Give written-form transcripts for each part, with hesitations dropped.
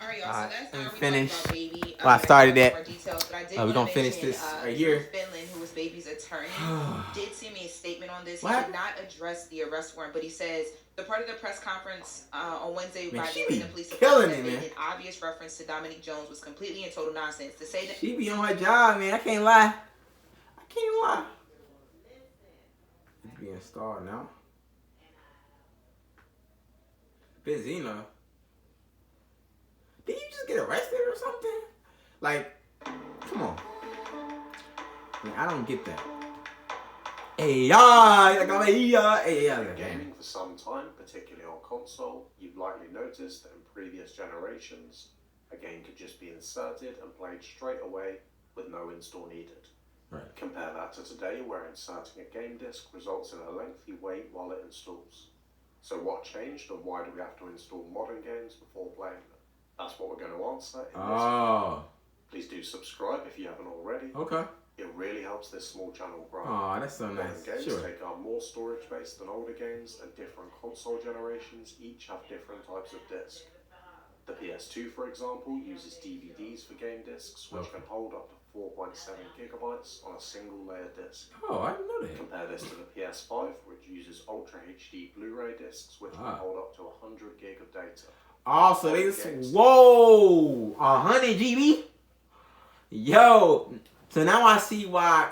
All right, y'all. So last Let me hour we talked finish. about Baby. Well, I We're gonna go started into that. more details, but I did We're want to gonna finish mention this right Keith here. Finland, who was Baby's attorney, did send me a statement on this. He What did happened? not address the arrest warrant, but he says the part of the press conference on Wednesday Man, by the she Atlanta be Police Department killing it, that made man. an obvious reference to Dominique Jones was completely and total nonsense. To say that She be on her job, man. I can't lie. I can't lie. It's being stalled now. Benzino. Did you just get arrested or something? Like, come on. Man, I don't get that. Hey, Gaming for some time, particularly on console, you've likely noticed that in previous generations, a game could just be inserted and played straight away with no install needed. Right. Compare that to today, where inserting a game disc results in a lengthy wait while it installs. So what changed, and why do we have to install modern games before playing them? That's what we're going to answer in this video. Please do subscribe if you haven't already. Okay. It really helps this small channel grow. Oh, that's so Modern nice. games Sure. take up more storage space than older games, and different console generations each have different types of disc. The PS2, for example, uses DVDs for game discs, which can hold up to 4.7 gigabytes on a single layer disc. Oh, I didn't know that. Compare this to the PS5, which uses Ultra HD Blu-ray discs, which can hold up to 100 gig of data. Also, whoa, 100 GB? Yo, so now I see why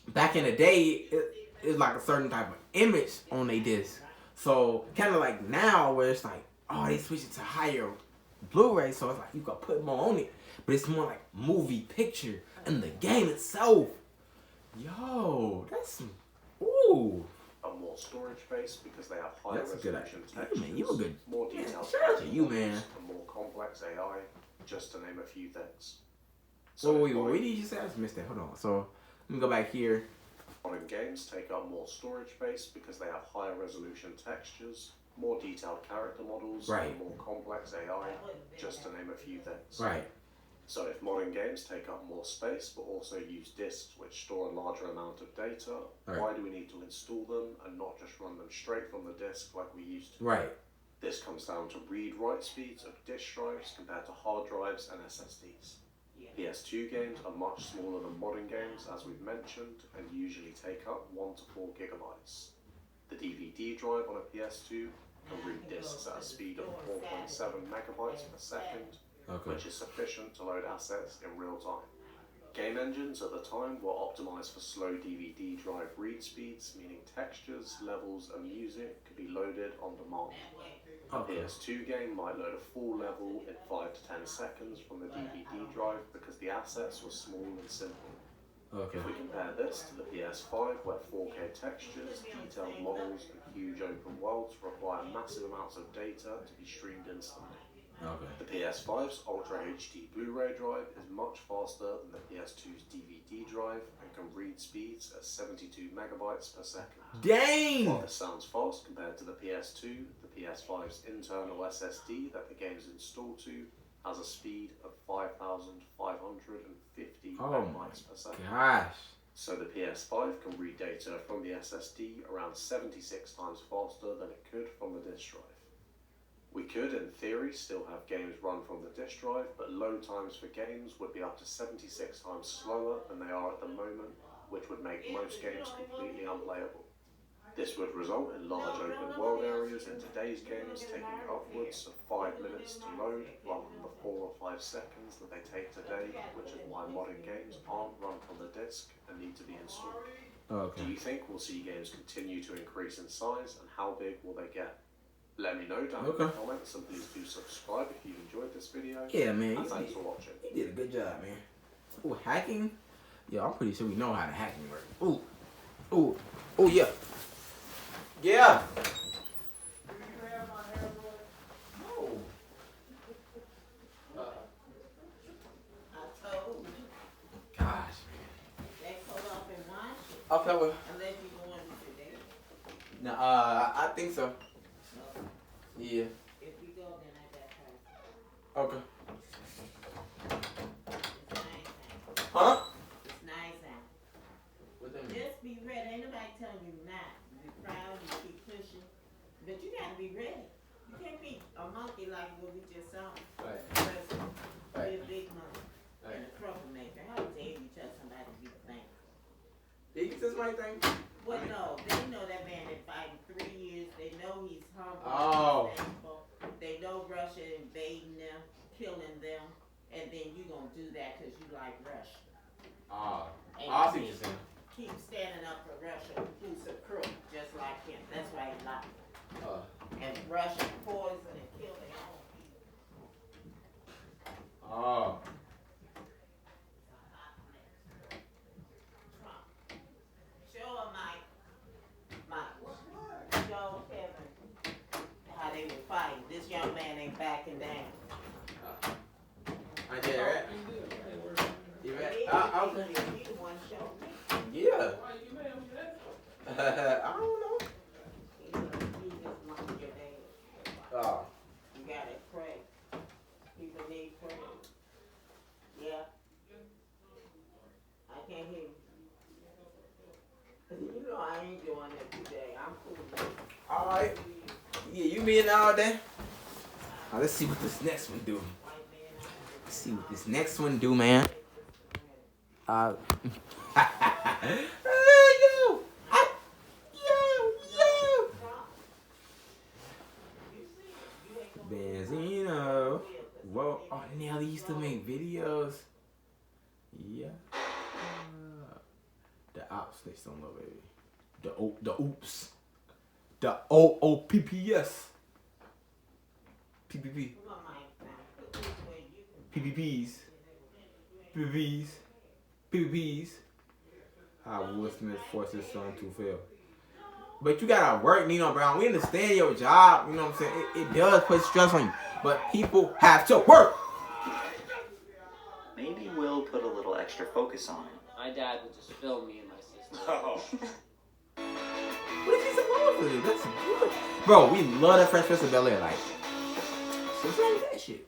back in the day, it was like a certain type of image on a disc. So, kind of like now where it's like, oh, they switched it to higher Blu-ray, so it's like you can put more on it. But it's more like movie picture and the game itself. Yo, that's, ooh. A more storage space because they have higher That's a good resolution idea. textures, Man, you a good, more detailed shout out to you, man. and more complex AI, just to name a few things. So wait, what did you say? I just missed that. Hold on. So let me go back here. Modern games take up more storage space because they have higher resolution textures, more detailed character models, and more complex AI, just to name a few things. Right. So if modern games take up more space but also use disks which store a larger amount of data, why do we need to install them and not just run them straight from the disk like we used to? Right. This comes down to read-write speeds of disk drives compared to hard drives and SSDs. PS2 games are much smaller than modern games, as we've mentioned, and usually take up 1 to 4 gigabytes. The DVD drive on a PS2 can read discs at a speed of 4.7 megabytes per second, which is sufficient to load assets in real time. Game engines at the time were optimized for slow DVD drive read speeds, meaning textures, levels, and music could be loaded on demand. A PS2 game might load a full level in 5 to 10 seconds from the DVD drive because the assets were small and simple. If we compare this to the PS5, where 4K textures, detailed models, and huge open worlds require massive amounts of data to be streamed instantly. The PS5's Ultra HD Blu-ray drive is much faster than the PS2's DVD drive and can read speeds at 72 megabytes per second. Dang! While this sounds fast compared to the PS2, the PS5's internal SSD that the game's installed to has a speed of 5,550 megabytes per second. Gosh. So the PS5 can read data from the SSD around 76 times faster than it could from the disk drive. We could, in theory, still have games run from the disk drive, but load times for games would be up to 76 times slower than they are at the moment, which would make most games completely unplayable. This would result in large open world areas in today's games taking upwards of 5 minutes to load, rather than the 4 or 5 seconds that they take today, which is why modern games aren't run from the disk and need to be installed. Do you think we'll see games continue to increase in size, and how big will they get? Let me know down in the comments, and please do subscribe if you enjoyed this video. Yeah, man. And thanks for watching. You did a good job, man. Ooh, hacking? Yeah, I'm pretty sure we know how the hacking works. Ooh. Ooh. Oh, yeah. Yeah. Gosh, man. Okay, well. Unless you go on today. No, I think so. Yeah. If we go, then I got time. Okay. It's nice now. Huh? It's nice now. What that mean? Just be ready. Ain't nobody telling you not. Be proud. You keep pushing. But you gotta be ready. You can't be a monkey like what we just saw. Right. somebody think? Well, no, they know that man been fighting 3 years. They know he's humble. Oh. He's thankful. They know Russia invading them, killing them, and then you gonna do that because you like Russia. Oh. And I see what you're saying. keep standing up for Russia, who's a crook, just like him. That's why he like him. And Russia poison and kill their own people. Oh. Trump. Show him, Mike. Show Kevin how they were fighting. This young man ain't backing down. I did, right? You ready? He the one showed me. Yeah. I don't know. He just want your dad. Oh. You gotta pray. People need prayer. Yeah. I can't hear you. You know I ain't doing it today. I'm cool. Alright. Yeah, you being all day. Now let's see what this next one do. Let's see what this next one do, man. Yo. Benzino. Whoa. Oh, Nelly used to make videos. Yeah. The ops, they still know, baby. The oops. The OOPPS. PPP. PPPs. PPPs. PPPs. How Will Smith forced his son to fail. But you gotta work, Nino Brown. We understand your job. You know what I'm saying? It does put stress on you. But people have to work. Maybe Will put a little extra focus on it. My dad would just film me and my sister. Oh. What is he supposed to do? That's good. Bro, we love that Fresh Prince of Bel-Air. Like, what's wrong with that shit?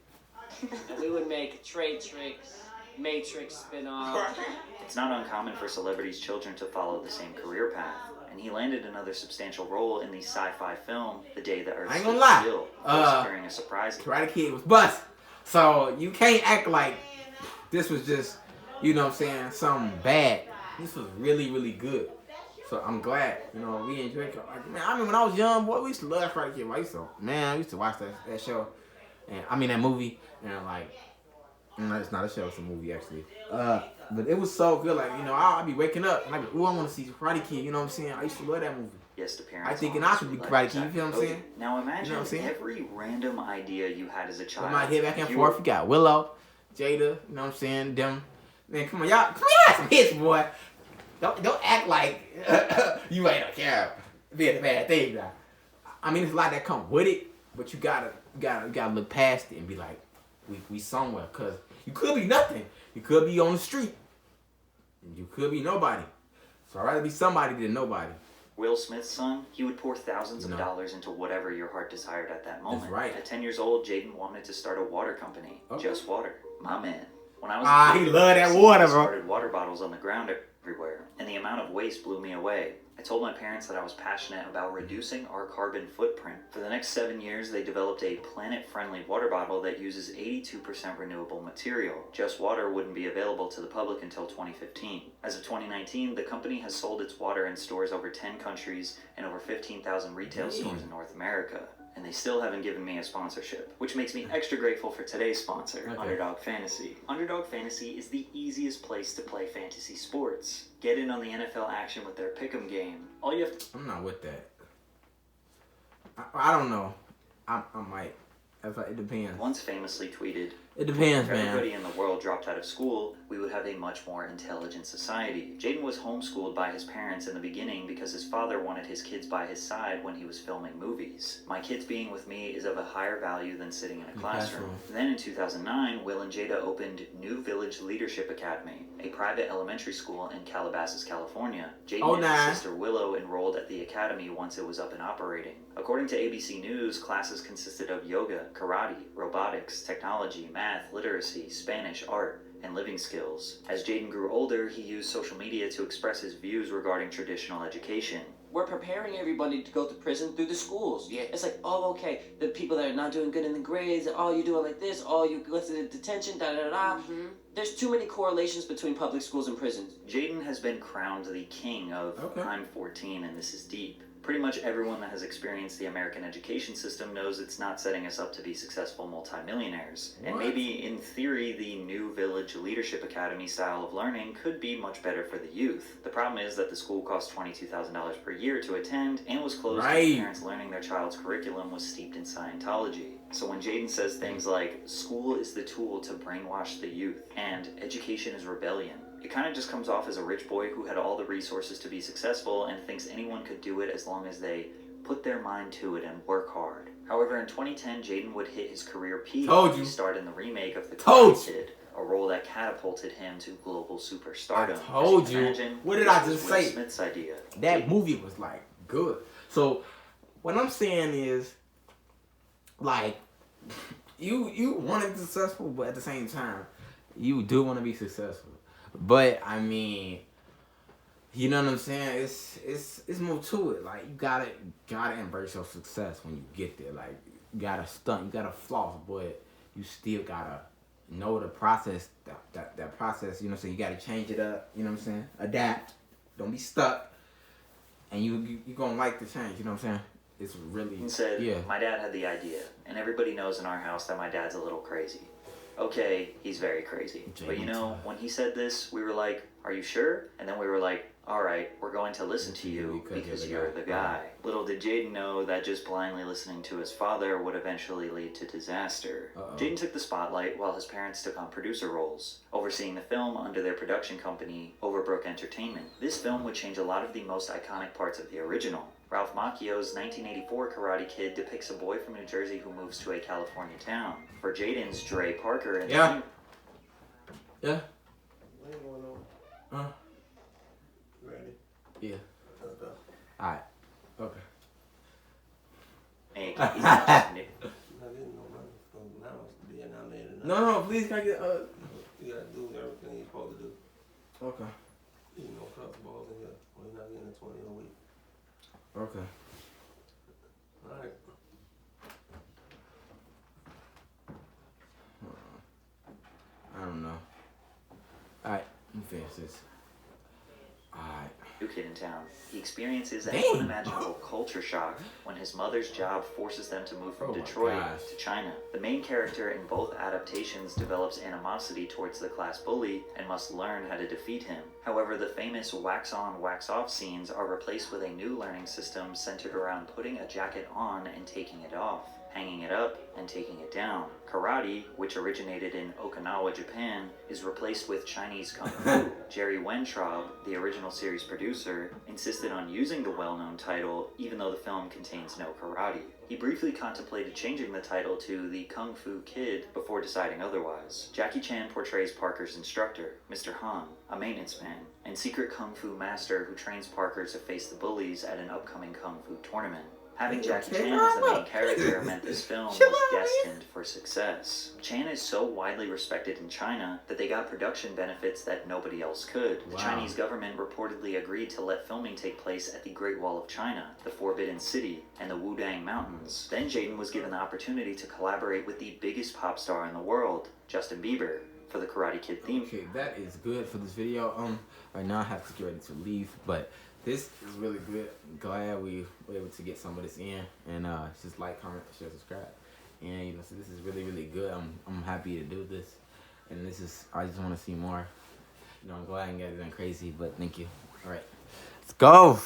And we would make Trade Tricks, Matrix spin-off. It's not uncommon for celebrities' children to follow the same career path, and he landed another substantial role in the sci-fi film The Day the Earth I ain't gonna Stood lie. Still, securing a surprise. Karate Kid was bust. So you can't act like this was just, you know what I'm saying, something bad. This was really, really good. So I'm glad, you know, we enjoyed it. Like, man, I mean, when I was young, boy, we used to love Karate Kid. I used to watch that show. And I mean, that movie. And like, it's not a show, it's a movie, actually. But it was so good. Like, you know, I'd be waking up and I'd be, ooh, I want to see Karate Kid. You know what I'm saying? I used to love that movie. Guest appearance. I thinking on I should be Karate Kid. You feel what I'm saying? Now imagine You know what I'm saying? every random idea you had as a child. Put my head back and You forth. You got Willow, Jada, you know what I'm saying? Them. Man, come on, y'all have some hits, boy. Don't act like you ain't care. Be a bad thing, now. I mean, there's a lot that come with it, but you gotta look past it and be like, we somewhere, cause you could be nothing. You could be on the street, and you could be nobody. So I'd rather be somebody than nobody. Will Smith's son, he would pour thousands No. of dollars into whatever your heart desired at that moment. That's right. At 10 years old, Jaden wanted to start a water company. Okay. Just Water. My man. When I was a kid, he love that I water, bro. started water bottles on the ground everywhere, and the amount of waste blew me away. I told my parents that I was passionate about reducing our carbon footprint. For the next 7 years, they developed a planet-friendly water bottle that uses 82% renewable material. Just Water wouldn't be available to the public until 2015. As of 2019, the company has sold its water in stores over 10 countries and over 15,000 retail stores in North America. And they still haven't given me a sponsorship, which makes me extra grateful for today's sponsor, Okay. Underdog Fantasy. Underdog Fantasy is the easiest place to play fantasy sports. Get in on the NFL action with their pick'em game. All you have to I'm not with that. I don't know. I might. It depends. once famously tweeted, It depends, if man. everybody in the world dropped out of school, we would have a much more intelligent society. Jaden was homeschooled by his parents in the beginning because his father wanted his kids by his side when he was filming movies. My kids being with me is of a higher value than sitting in a classroom. Then in 2009, Will and Jada opened New Village Leadership Academy, a private elementary school in Calabasas, California. Jaden and his sister Willow enrolled at the academy once it was up and operating. According to ABC News, classes consisted of yoga, karate, robotics, technology, math, literacy, Spanish, art, and living skills. As Jaden grew older, he used social media to express his views regarding traditional education. we're preparing everybody to go to prison through the schools. Yeah. It's like, oh, okay, the people that are not doing good in the grades, oh, you do it like this, oh, you go to the detention, da-da-da-da. There's too many correlations between public schools and prisons. Jaden has been crowned the king of I'm 14 and this is deep. Pretty much everyone that has experienced the American education system knows it's not setting us up to be successful multimillionaires. And maybe, in theory, the New Village Leadership Academy style of learning could be much better for the youth. The problem is that the school costs $22,000 per year to attend and was closed because parents learning their child's curriculum was steeped in Scientology. So when Jaden says things like, school is the tool to brainwash the youth, and education is rebellion, it kind of just comes off as a rich boy who had all the resources to be successful and thinks anyone could do it as long as they put their mind to it and work hard. However, in 2010, Jaden would hit his career peak when he starred in the remake of The Karate Kid, a role that catapulted him to global superstardom. I told you. What did I just say? Smith's idea. That movie was like good. So what I'm saying is, like, you want to be successful, but at the same time, you do want to be successful. But I mean, you know what I'm saying? It's more to it. Like, you gotta embrace your success when you get there. Like, you gotta stunt, you gotta floss, but you still gotta know the process. That process. You know what I'm saying? You gotta change it up. You know what I'm saying? Adapt. Don't be stuck. And you gonna like the change. You know what I'm saying? It's really. He said, my dad had the idea, and everybody knows in our house that my dad's a little crazy. Okay, he's very crazy. But you know, when he said this, we were like, are you sure? And then we were like, alright, we're going to listen to you because you're the guy. Little did Jaden know that just blindly listening to his father would eventually lead to disaster. Jaden took the spotlight while his parents took on producer roles, overseeing the film under their production company, Overbrook Entertainment. This film would change a lot of the most iconic parts of the original. Ralph Macchio's 1984 Karate Kid depicts a boy from New Jersey who moves to a California town. For Jaden's Dre Parker in Yeah. Ready? Yeah. Let's go. Alright. Okay. He's not just new. I didn't know money. So now it's being nominated. No, please can I get You gotta do everything you're supposed to do. Okay. You know, cut balls in here. Or you're not getting the 20 a week. Okay. Alright. I don't know. Alright, let me finish this. Alright. New kid in town. He experiences an Dang. unimaginable culture shock when his mother's job forces them to move from Oh my Detroit gosh. to China. The main character in both adaptations develops animosity towards the class bully and must learn how to defeat him. However, the famous wax-on, wax-off scenes are replaced with a new learning system centered around putting a jacket on and taking it off, hanging it up and taking it down. Karate, which originated in Okinawa, Japan, is replaced with Chinese Kung Fu. Jerry Weintraub, the original series producer, insisted on using the well-known title even though the film contains no karate. He briefly contemplated changing the title to The Kung Fu Kid before deciding otherwise. Jackie Chan portrays Parker's instructor, Mr. Han, a maintenance man, and secret Kung Fu master who trains Parker to face the bullies at an upcoming Kung Fu tournament. Having Jackie Chan as the main character meant this film was destined for success. Chan is so widely respected in China that they got production benefits that nobody else could. The Chinese government reportedly agreed to let filming take place at the Great Wall of China, the Forbidden City, and the Wudang Mountains. Then Jaden was given the opportunity to collaborate with the biggest pop star in the world, Justin Bieber, for the Karate Kid theme. Okay, that is good for this video. Right now I have to get ready to leave, but this is really good. Glad we were able to get some of this in, and just like, comment, share, subscribe, and you know, so this is really, really good. I'm happy to do this, and this is, I just want to see more. You know, I'm glad I didn't get it crazy, but thank you. All right, let's go.